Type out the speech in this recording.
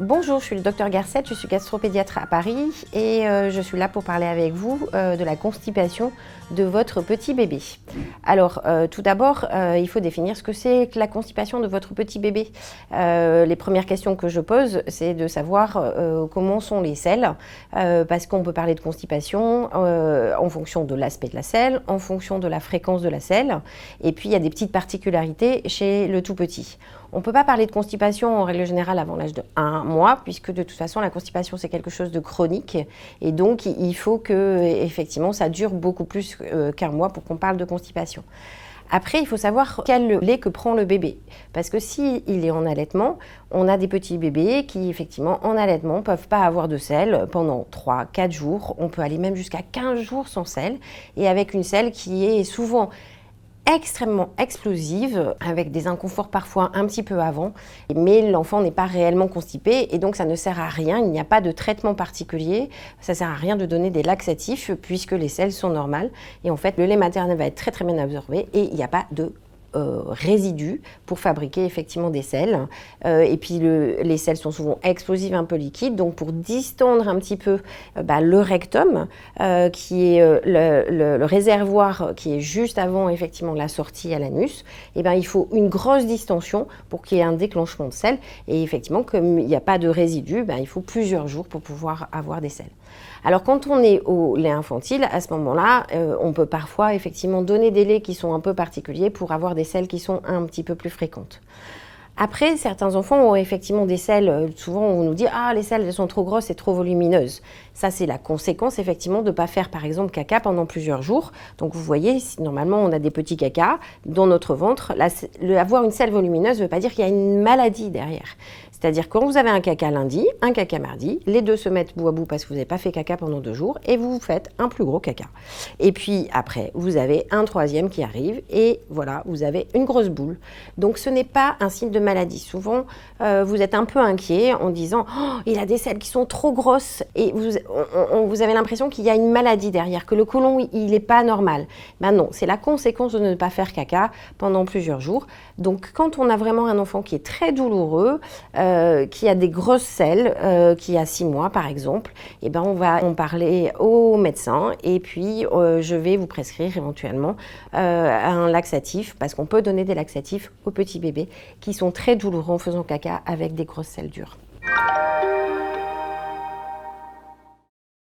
Bonjour, je suis le docteur Garcette, je suis gastropédiatre à Paris et je suis là pour parler avec vous de la constipation de votre petit bébé. Alors, tout d'abord, il faut définir ce que c'est que la constipation de votre petit bébé. Les premières questions que je pose, c'est de savoir comment sont les selles, parce qu'on peut parler de constipation en fonction de l'aspect de la selle, en fonction de la fréquence de la selle, et puis il y a des petites particularités chez le tout petit. On ne peut pas parler de constipation en règle générale avant l'âge de 1 mois, puisque de toute façon la constipation c'est quelque chose de chronique et donc il faut que effectivement ça dure beaucoup plus qu'1 mois pour qu'on parle de constipation. Après, il faut savoir quel lait que prend le bébé. Parce que s'il est en allaitement, on a des petits bébés qui, effectivement, en allaitement, ne peuvent pas avoir de selle pendant 3-4 jours. On peut aller même jusqu'à 15 jours sans selle. Et avec une selle qui est souvent extrêmement explosive, avec des inconforts parfois un petit peu avant, mais l'enfant n'est pas réellement constipé et donc ça ne sert à rien, il n'y a pas de traitement particulier, ça ne sert à rien de donner des laxatifs puisque les selles sont normales et en fait le lait maternel va être très très bien absorbé et il n'y a pas de résidus pour fabriquer effectivement des selles. Et puis les selles sont souvent explosives, un peu liquides, donc pour distendre un petit peu le rectum, qui est le réservoir qui est juste avant effectivement la sortie à l'anus, et il faut une grosse distension pour qu'il y ait un déclenchement de selles. Et effectivement, comme il n'y a pas de résidus, il faut plusieurs jours pour pouvoir avoir des selles. Alors quand on est au lait infantile, à ce moment-là, on peut parfois effectivement donner des laits qui sont un peu particuliers pour avoir des selles qui sont un petit peu plus fréquentes. Après, certains enfants ont effectivement des selles, souvent on nous dit « Ah, les selles elles sont trop grosses et trop volumineuses ». Ça, c'est la conséquence effectivement de ne pas faire par exemple caca pendant plusieurs jours. Donc vous voyez, si normalement on a des petits cacas dans notre ventre, avoir une selle volumineuse ne veut pas dire qu'il y a une maladie derrière. C'est-à-dire quand vous avez un caca lundi, un caca mardi, les deux se mettent bout à bout parce que vous n'avez pas fait caca pendant 2 jours et vous faites un plus gros caca. Et puis après, vous avez un troisième qui arrive et voilà, vous avez une grosse boule. Donc ce n'est pas un signe de maladie. Souvent, vous êtes un peu inquiet en disant « Oh, il a des selles qui sont trop grosses » et vous avez l'impression qu'il y a une maladie derrière, que le côlon, il n'est pas normal. Ben non, c'est la conséquence de ne pas faire caca pendant plusieurs jours. Donc quand on a vraiment un enfant qui est très douloureux, qui a des grosses selles, qui a 6 mois par exemple, et on va en parler au médecin et puis je vais vous prescrire éventuellement un laxatif parce qu'on peut donner des laxatifs aux petits bébés qui sont très douloureux en faisant caca avec des grosses selles dures.